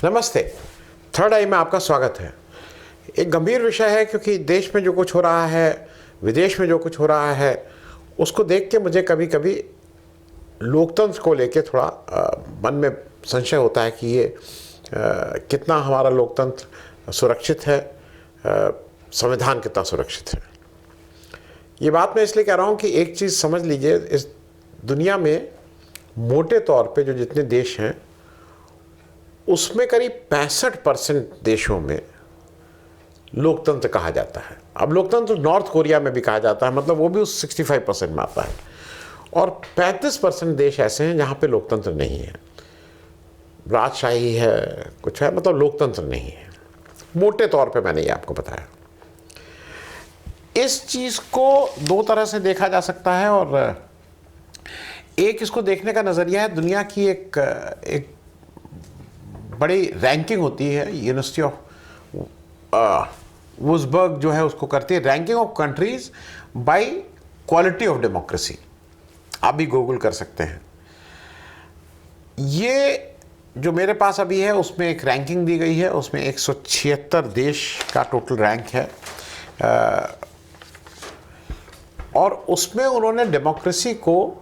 नमस्ते। थर्ड आई में आपका स्वागत है। एक गंभीर विषय है क्योंकि देश में जो कुछ हो रहा है, विदेश में जो कुछ हो रहा है, उसको देख के मुझे कभी कभी लोकतंत्र को लेके थोड़ा मन में संशय होता है कि ये कितना हमारा लोकतंत्र सुरक्षित है, संविधान कितना सुरक्षित है। ये बात मैं इसलिए कह रहा हूँ कि एक चीज़ समझ लीजिए, इस दुनिया में मोटे तौर पे जो जितने देश हैं उसमें करीब 65% देशों में लोकतंत्र कहा जाता है। अब लोकतंत्र नॉर्थ कोरिया में भी कहा जाता है, मतलब वो भी उस 65% में आता है। और 35% देश ऐसे हैं जहाँ पे लोकतंत्र नहीं है, राजशाही है, कुछ है, मतलब लोकतंत्र नहीं है। मोटे तौर पे मैंने ये आपको बताया। इस चीज़ को दो तरह से देखा जा सकता है और एक इसको देखने का नज़रिया है, दुनिया की एक बड़ी रैंकिंग होती है, यूनिवर्सिटी ऑफ वुज़बर्ग जो है उसको करती है, ranking of countries bye quality of democracy. आप भी गूगल कर सकते हैं। ये जो मेरे पास अभी है उसमें एक रैंकिंग दी गई है, उसमें 176 देश का टोटल रैंक है और उसमें उन्होंने डेमोक्रेसी को,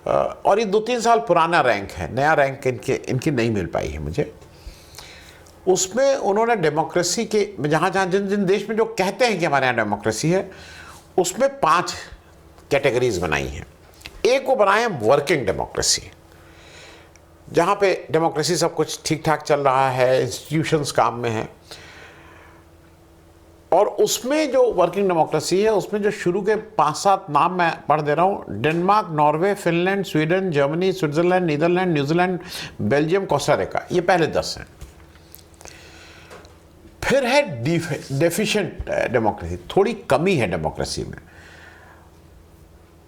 और ये 2-3 साल पुराना रैंक है, नया रैंक इनकी नहीं मिल पाई है मुझे। उसमें उन्होंने डेमोक्रेसी के जहाँ जिन देश में जो कहते हैं कि हमारे यहाँ डेमोक्रेसी है, उसमें 5 कैटेगरीज बनाई हैं। एक वो बनाए हैं वर्किंग डेमोक्रेसी, जहाँ पे डेमोक्रेसी सब कुछ ठीक ठाक चल रहा है, इंस्टीट्यूशंस काम में है। और उसमें जो वर्किंग डेमोक्रेसी है उसमें जो शुरू के 5-7 नाम मैं पढ़ दे रहा हूँ: Denmark, Norway, Finland, Sweden, Germany, Switzerland, Netherland, New Zealand, Belgium, Costa Rica. ये पहले 10 हैं। फिर है डेफिशिएंट डेमोक्रेसी, थोड़ी कमी है डेमोक्रेसी में।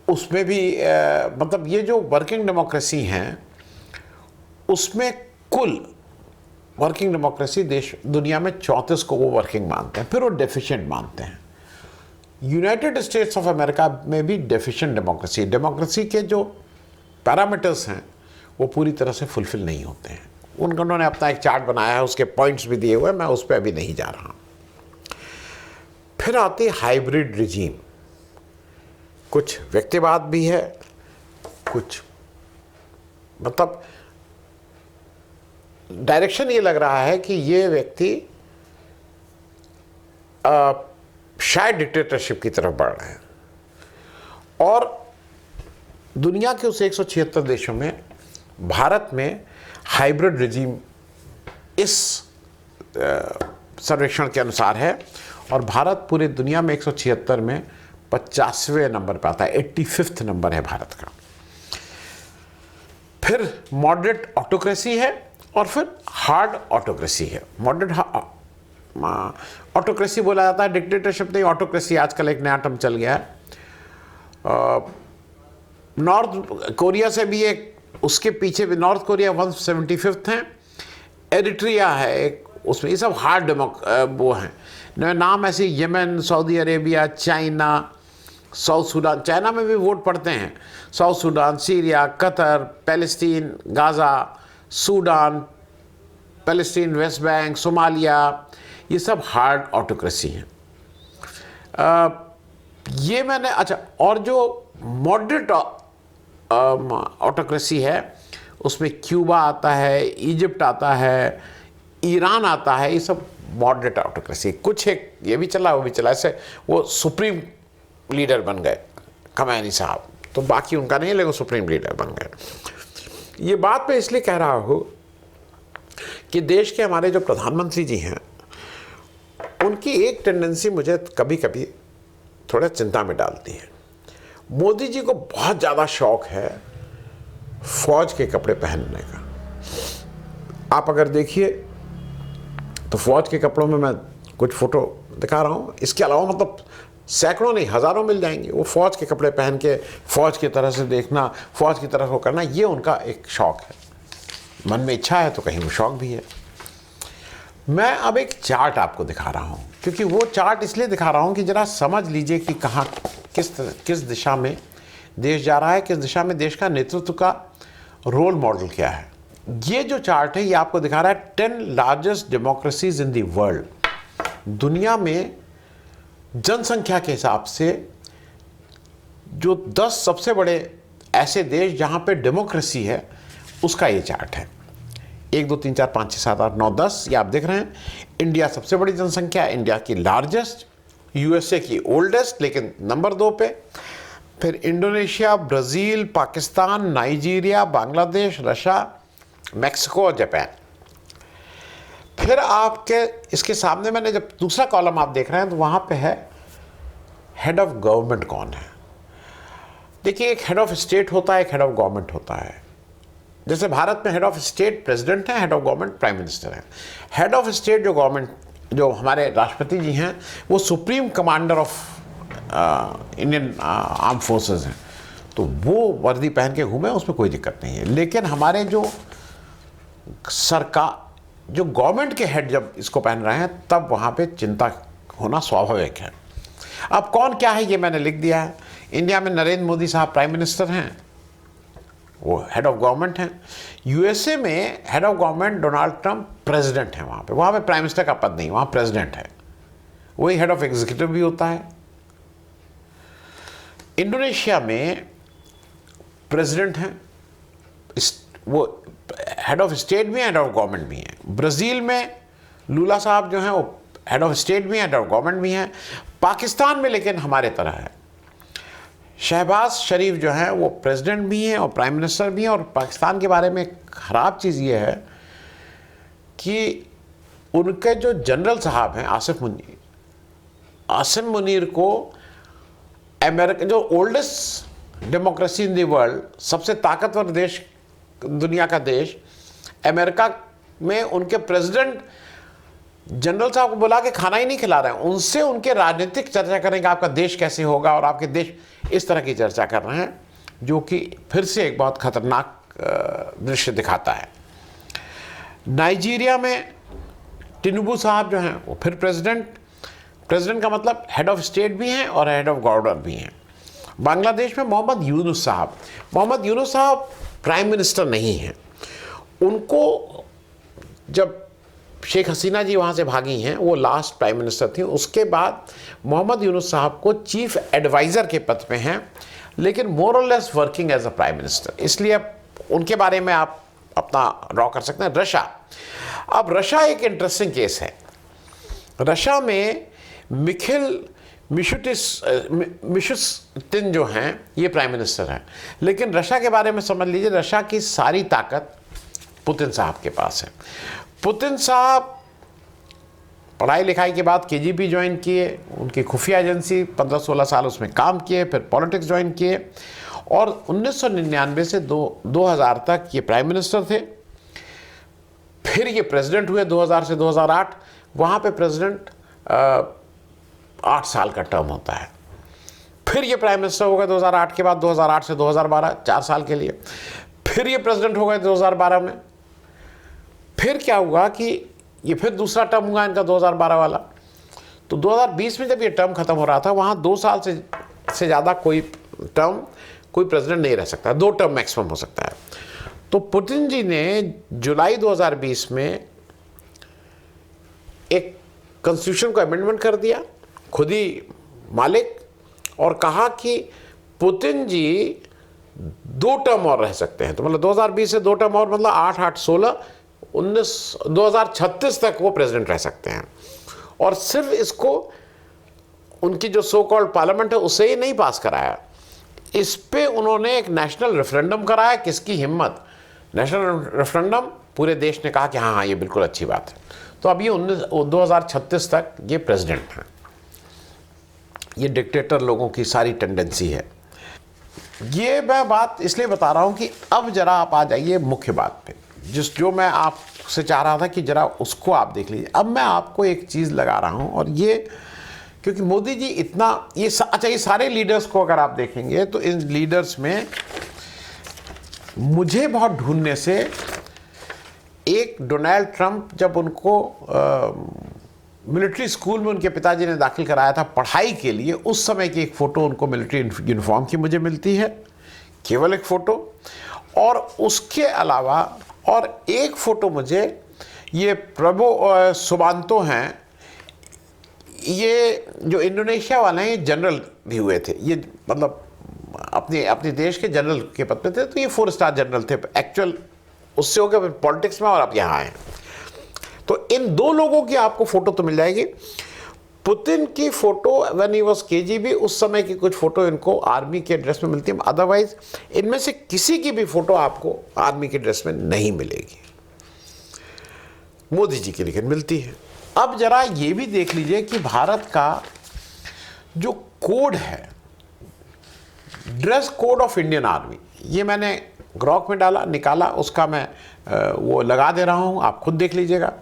उसमें भी मतलब ये जो वर्किंग डेमोक्रेसी हैं उसमें कुल वर्किंग डेमोक्रेसी देश दुनिया में 34 को वो वर्किंग मानते हैं, फिर वो डेफिशिएंट मानते हैं। यूनाइटेड स्टेट्स ऑफ अमेरिका में भी डेफिशिएंट डेमोक्रेसी के जो पैरामीटर्स हैं वो पूरी तरह से फुलफिल नहीं होते हैं। उन्होंने अपना एक चार्ट बनाया है, उसके पॉइंट्स भी दिए हुए हैं, मैं उस पर अभी नहीं जा रहा। फिर आती है हाइब्रिड रिजीम, कुछ व्यक्तिवाद भी है, कुछ मतलब डायरेक्शन ये लग रहा है कि ये व्यक्ति शायद डिक्टेटरशिप की तरफ बढ़ रहे हैं। और दुनिया के उस 176 देशों में भारत में हाइब्रिड रिजीम इस सर्वेक्षण के अनुसार है और भारत पूरे दुनिया में 176 में 50वें नंबर पर आता है, 85वां नंबर है भारत का। फिर मॉडरेट ऑटोक्रेसी है और फिर हार्ड ऑटोक्रेसी है। मॉडरेट ऑटोक्रेसी बोला जाता है, डिक्टेटरशिप नहीं, ऑटोक्रेसी आजकल एक नया टर्म चल गया है। नॉर्थ कोरिया से भी एक, उसके पीछे भी नॉर्थ कोरिया 175 हैं, एरिट्रिया है एक, उसमें ये सब हार्ड वो हैं नाम ऐसे, Yemen, Saudi Arabia, China, south Sudan, China में भी वोट पड़ते हैं, south Sudan, Syria, Qatar, Palestine, Gaza, Sudan, Palestine, West Bank, Somalia, ये सब हार्ड ऑटोक्रेसी हैं। ये मैंने अच्छा, और जो मॉडरेट ऑटोक्रेसी है उसमें क्यूबा आता है, इजिप्ट आता है, ईरान आता है, ये सब मॉडरेट ऑटोक्रेसी। कुछ एक ये भी चला वो भी चला, ऐसे वो सुप्रीम लीडर बन गए खमैनी साहब, तो बाकी उनका नहीं, लेकिन सुप्रीम लीडर बन गए। ये बात मैं इसलिए कह रहा हूँ कि देश के हमारे जो प्रधानमंत्री जी हैं उनकी एक टेंडेंसी मुझे कभी कभी थोड़ा चिंता में डालती है। मोदी जी को बहुत ज़्यादा शौक है फौज के कपड़े पहनने का। आप अगर देखिए तो फौज के कपड़ों में मैं कुछ फ़ोटो दिखा रहा हूँ, इसके अलावा मतलब सैकड़ों नहीं हज़ारों मिल जाएंगे। वो फ़ौज के कपड़े पहन के फ़ौज की तरह से देखना, फ़ौज की तरह वो करना, ये उनका एक शौक़ है। मन में इच्छा है तो कहीं वो शौक़ भी है। मैं अब एक चार्ट आपको दिखा रहा हूँ, क्योंकि वो चार्ट इसलिए दिखा रहा हूँ कि ज़रा समझ लीजिए कि कहाँ किस दिशा में देश जा रहा है, किस दिशा में देश का नेतृत्व का रोल मॉडल क्या है। ये जो चार्ट है ये आपको दिखा रहा है 10 largest democracies in the world. दुनिया में जनसंख्या के हिसाब से जो 10 सबसे बड़े ऐसे देश जहां पे डेमोक्रेसी है उसका ये चार्ट है। 1 2 3 4 5 6 7 8 9 10 ये आप देख रहे हैं। इंडिया सबसे बड़ी जनसंख्या, इंडिया की लार्जेस्ट, यूएसए की ओल्डेस्ट लेकिन नंबर 2 पे, फिर Indonesia, Brazil, Pakistan, Nigeria, Bangladesh, Russia, Mexico और जापान। फिर आपके इसके सामने मैंने जब दूसरा कॉलम आप देख रहे हैं तो वहाँ पे है हेड ऑफ गवर्नमेंट कौन है। देखिए, एक हेड ऑफ स्टेट होता है, एक हेड ऑफ गवर्नमेंट होता है। जैसे भारत में हेड ऑफ स्टेट प्रेसिडेंट है, head of government prime minister है। हेड ऑफ स्टेट जो गवर्नमेंट जो हमारे राष्ट्रपति जी हैं वो supreme commander of Indian arm forces हैं, तो वो वर्दी पहन के घूमे उसमें कोई दिक्कत नहीं है। लेकिन हमारे जो सरकार जो गवर्नमेंट के हेड जब इसको पहन रहे हैं तब वहाँ पे चिंता होना स्वाभाविक है। अब कौन क्या है ये मैंने लिख दिया है। इंडिया में नरेंद्र मोदी साहब प्राइम मिनिस्टर हैं, वो हेड ऑफ गवर्नमेंट हैं। यूएसए में head of government Donald Trump president हैं। वहाँ पे प्राइम मिनिस्टर का पद नहीं, वहाँ प्रेसिडेंट है, वही हेड ऑफ एग्जीक्यूटिव भी होता है। इंडोनेशिया में प्रेसिडेंट हैं, वो हेड ऑफ स्टेट भी हैं, हेड ऑफ गवर्नमेंट भी हैं। ब्राज़ील में लूला साहब जो हैं वो हेड ऑफ स्टेट भी हैं, हेड ऑफ गवर्नमेंट भी हैं। पाकिस्तान में लेकिन हमारे तरह है, शहबाज शरीफ जो हैं वो प्रेसिडेंट भी हैं और प्राइम मिनिस्टर भी हैं। और पाकिस्तान के बारे में ख़राब चीज़ ये है कि उनके जो जनरल साहब हैं आसिम मुनीर को अमेरिका जो oldest democracy in the world, सबसे ताकतवर देश दुनिया का देश अमेरिका में, उनके प्रेसिडेंट जनरल साहब को बुला के खाना ही नहीं खिला रहे हैं, उनसे उनके राजनीतिक चर्चा करेंगे आपका देश कैसे होगा और आपके देश, इस तरह की चर्चा कर रहे हैं, जो कि फिर से एक बहुत खतरनाक दृश्य दिखाता है। नाइजीरिया में टिनुबू साहब जो हैं वो फिर प्रेसिडेंट का मतलब हेड ऑफ स्टेट भी हैं और हेड ऑफ गवर्नमेंट भी हैं। बांग्लादेश में मोहम्मद यूनुस साहब प्राइम मिनिस्टर नहीं हैं। उनको जब शेख हसीना जी वहाँ से भागी हैं, वो लास्ट प्राइम मिनिस्टर थी, उसके बाद मोहम्मद यूनुस साहब को चीफ एडवाइज़र के पद पे हैं, लेकिन मोर और less working as a prime minister, इसलिए उनके बारे में आप अपना ड्रॉ कर सकते हैं। रशिया, अब रशिया एक इंटरेस्टिंग केस है। रशिया में मिशुस्तिन जो हैं ये प्राइम मिनिस्टर हैं, लेकिन रशिया के बारे में समझ लीजिए रशिया की सारी ताकत पुतिन साहब के पास है। पुतिन साहब पढ़ाई लिखाई के बाद केजीबी ज्वाइन किए, उनकी खुफिया एजेंसी 15-16 साल उसमें काम किए, फिर पॉलिटिक्स ज्वाइन किए और 1999 से 2000 तक ये प्राइम मिनिस्टर थे। फिर ये प्रेसिडेंट हुए 2000 से 2008। वहाँ पे प्रेसिडेंट 8 साल का टर्म होता है। फिर ये प्राइम मिनिस्टर हो गए 2008 के बाद, 2008 से 2012 4 साल के लिए। फिर ये प्रेसिडेंट हो गए 2012 में। फिर क्या हुआ कि ये फिर दूसरा टर्म हुआ इनका 2012 वाला। तो 2020 में जब ये टर्म खत्म हो रहा था, वहाँ 2 साल से ज़्यादा कोई प्रेसिडेंट नहीं रह सकता, 2 टर्म मैक्सिमम हो सकता है। तो पुतिन जी ने जुलाई 2020 में एक कॉन्स्टिट्यूशन को अमेंडमेंट कर दिया, खुद ही मालिक, और कहा कि पुतिन जी 2 टर्म और रह सकते हैं। तो मतलब 2020 से 2 टर्म और, मतलब 8-8-16 2036 तक वो प्रेसिडेंट रह सकते हैं। और सिर्फ इसको उनकी जो सो कॉल्ड पार्लियामेंट है उससे ही नहीं पास कराया, इस पे उन्होंने एक नेशनल रेफरेंडम कराया। किसकी हिम्मत, नेशनल रेफरेंडम, पूरे देश ने कहा कि हाँ ये बिल्कुल अच्छी बात है। तो अब ये 2036 तक ये प्रेसिडेंट हैं। ये डिक्टेटर लोगों की सारी टेंडेंसी है। ये मैं बात इसलिए बता रहा हूँ कि अब जरा आप आ जाइए मुख्य बात पे, जो मैं आपसे चाह रहा था कि जरा उसको आप देख लीजिए। अब मैं आपको एक चीज़ लगा रहा हूँ, और ये क्योंकि मोदी जी इतना ये सारे लीडर्स को अगर आप देखेंगे तो इन लीडर्स में मुझे बहुत ढूंढने से एक डोनाल्ड ट्रंप, जब उनको मिलिट्री स्कूल में उनके पिताजी ने दाखिल कराया था पढ़ाई के लिए, उस समय की एक फ़ोटो उनको मिलिट्री यूनिफॉर्म की मुझे मिलती है, केवल एक फ़ोटो। और उसके अलावा और एक फोटो मुझे ये प्रभु सुबांतो हैं, ये जो इंडोनेशिया वाले हैं, ये जनरल भी हुए थे, ये मतलब अपने देश के जनरल के पद पे थे, तो ये 4 स्टार जनरल थे एक्चुअल, उससे हो गए पॉलिटिक्स में और आप यहाँ आए। तो इन 2 लोगों की आपको फोटो तो मिल जाएगी। पुतिन की photo when he was KGB, उस समय की कुछ फोटो इनको आर्मी के ड्रेस में मिलती है, अदरवाइज इनमें से किसी की भी फोटो आपको आर्मी के ड्रेस में नहीं मिलेगी। मोदी जी की लेकिन मिलती है। अब जरा ये भी देख लीजिए कि भारत का जो कोड है, dress code of Indian army, ये मैंने ग्रॉक में डाला, निकाला, उसका मैं वो लगा दे रहा हूँ, आप खुद देख लीजिएगा।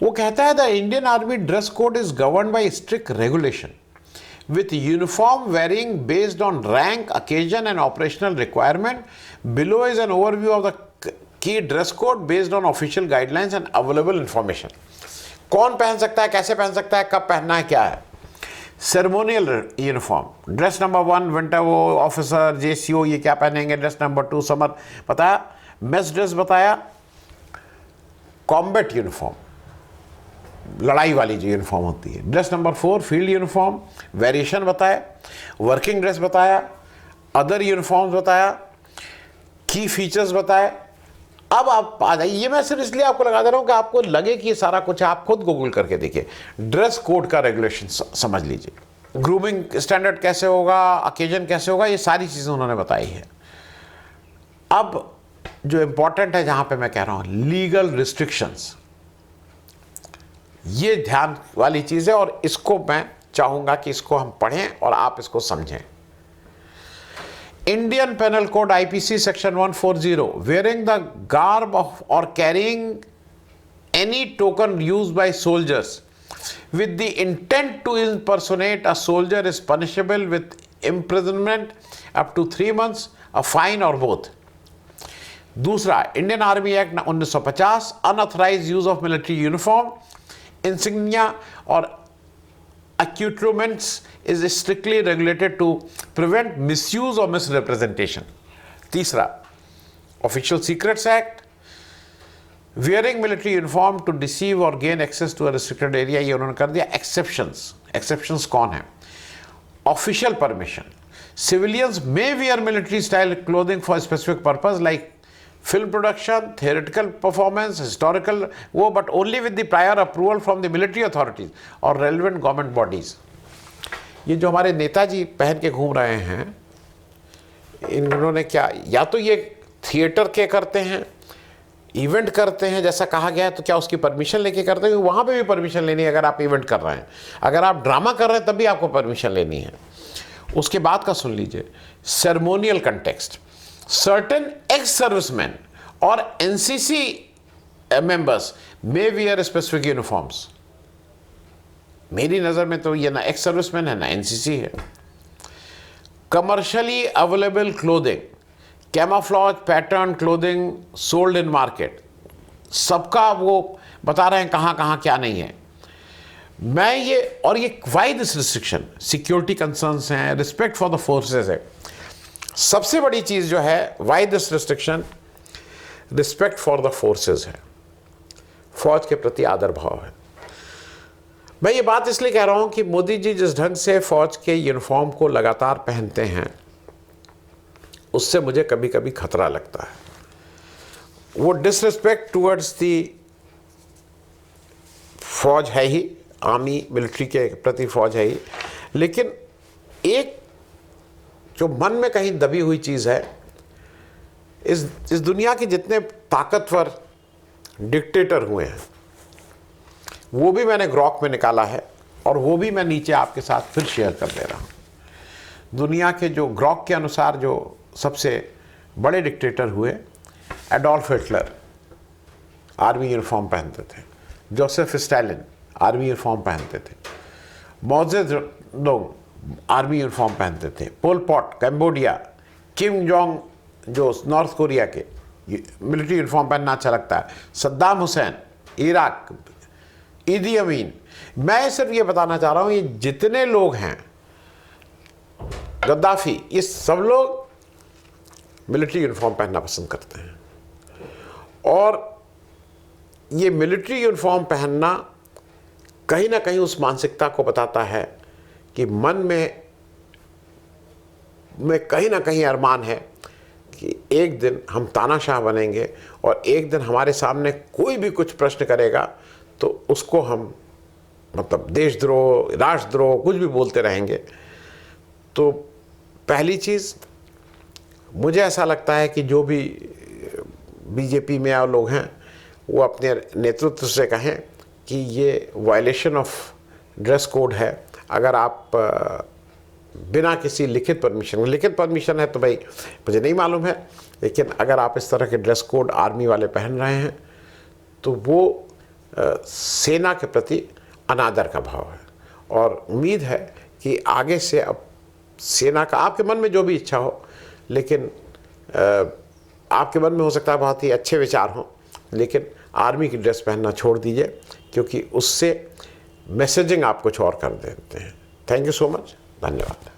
वो कहता है the Indian army dress code is govern by strict regulation with uniform wearing based on rank, occasion and operational requirement. Below is an overview of the key dress code based on official guidelines and available information. कौन पहन सकता है, कैसे पहन सकता है, कब पहनना है, क्या है। Ceremonial uniform, dress number 1 winter वो ऑफिसर JCO ये क्या पहनेंगे, ड्रेस नंबर 2 समर बताया, मेस ड्रेस बताया, कॉम्बैट यूनिफॉर्म लड़ाई वाली जो यूनिफॉर्म होती है, dress number 4 field uniform, variation बताया, वर्किंग ड्रेस बताया, अदर यूनिफॉर्म्स बताया, की फीचर्स बताए। अब आप आ जाइए, ये मैं सिर्फ इसलिए आपको लगा दे रहा हूँ कि आपको लगे कि ये सारा कुछ आप खुद गूगल करके देखिए। ड्रेस कोड का रेगुलेशन समझ लीजिए, ग्रूमिंग स्टैंडर्ड कैसे होगा, अकेजन कैसे होगा, ये सारी चीज़ें उन्होंने बताई है। अब जो इंपॉर्टेंट है, जहाँ पे मैं कह रहा हूँ लीगल रिस्ट्रिक्शंस, ये ध्यान वाली चीज़ है और इसको मैं चाहूँगा कि इसको हम पढ़ें और आप इसको समझें। Indian penal code IPC section 140, wearing the garb of or carrying any token use by soldiers with the intent to impersonate a soldier is punishable with imprisonment up to 3 months, a fine or both. दूसरा, Indian army act 1950, unauthorise use of military uniform, insignia और accoutrements is strictly regulated to prevent misuse or misrepresentation. तीसरा, official secrets act, wearing military uniform to deceive or gain access to a restricted area, ये उन्होंने कर दिया। exceptions कौन है, official permission, civilians may wear military style clothing for specific purpose like film production, theatrical performance, historical वो, but only with the prior approval from the military authorities or relevant government bodies. ये जो हमारे नेताजी पहन के घूम रहे हैं, इन्होंने क्या, या तो ये थिएटर के करते हैं, इवेंट करते हैं जैसा कहा गया है, तो क्या उसकी परमिशन लेके करते हैं? वहाँ पे भी परमिशन लेनी है अगर आप इवेंट कर रहे हैं, अगर आप ड्रामा कर रहे हैं तब भी आपको परमिशन लेनी है। उसके बाद का सुन लीजिए, ceremonial context, certain ex serviceman और NCC मेंबर्स मे वियर स्पेसिफिक यूनिफॉर्म्स। मेरी नज़र में तो ये ना एक्स सर्विसमैन है ना NCC है। Commercially available clothing, camouflage pattern clothing sold in market, सबका वो बता रहे हैं कहाँ कहाँ क्या नहीं है। मैं ये, और ये वाइड रिस्ट्रिक्शन, सिक्योरिटी कंसर्न्स हैं, रिस्पेक्ट फॉर द फोर्सेस है। सबसे बड़ी चीज़ जो है wide restriction, respect for the forces है, फौज के प्रति आदर भाव है। मैं ये बात इसलिए कह रहा हूँ कि मोदी जी जिस ढंग से फौज के यूनिफॉर्म को लगातार पहनते हैं, उससे मुझे कभी कभी खतरा लगता है। वो डिसरिस्पेक्ट टूवर्ड्स दी फौज है ही, आर्मी मिलिट्री के प्रति फौज है ही, लेकिन एक जो मन में कहीं दबी हुई चीज़ है, इस दुनिया के जितने ताकतवर डिक्टेटर हुए हैं वो भी मैंने ग्रॉक में निकाला है और वो भी मैं नीचे आपके साथ फिर शेयर कर दे रहा हूँ। दुनिया के जो ग्रॉक के अनुसार जो सबसे बड़े डिक्टेटर हुए, एडोल्फ हिटलर आर्मी यूनिफॉर्म पहनते थे, जोसेफ स्टालिन आर्मी यूनिफॉर्म पहनते थे, माओ जेडुंग आर्मी यूनिफॉर्म पहनते थे, Pol Pot Cambodia, Kim Jong जो नॉर्थ कोरिया के मिलिट्री यूनिफॉर्म पहनना अच्छा लगता है, सद्दाम हुसैन इराक, ईदी अमीन। मैं सिर्फ ये बताना चाह रहा हूँ, ये जितने लोग हैं, गद्दाफी, ये सब लोग मिलिट्री यूनिफॉर्म पहनना पसंद करते हैं। और ये मिलिट्री यूनिफॉर्म पहनना कहीं ना कहीं उस मानसिकता को बताता है कि मन में कहीं ना कहीं अरमान है कि एक दिन हम तानाशाह बनेंगे और एक दिन हमारे सामने कोई भी कुछ प्रश्न करेगा तो उसको हम मतलब देशद्रोह, राष्ट्रद्रोह कुछ भी बोलते रहेंगे। तो पहली चीज़ मुझे ऐसा लगता है कि जो भी बीजेपी में और लोग हैं वो अपने नेतृत्व से कहें कि ये वायलेशन ऑफ ड्रेस कोड है। अगर आप बिना किसी लिखित परमिशन है तो भाई मुझे नहीं मालूम है, लेकिन अगर आप इस तरह के ड्रेस कोड आर्मी वाले पहन रहे हैं तो वो सेना के प्रति अनादर का भाव है। और उम्मीद है कि आगे से अब सेना का आपके मन में जो भी इच्छा हो, लेकिन आपके मन में हो सकता है बहुत ही अच्छे विचार हों, लेकिन आर्मी की ड्रेस पहनना छोड़ दीजिए, क्योंकि उससे मैसेजिंग आप कुछ और कर देते हैं। थैंक यू सो मच, धन्यवाद।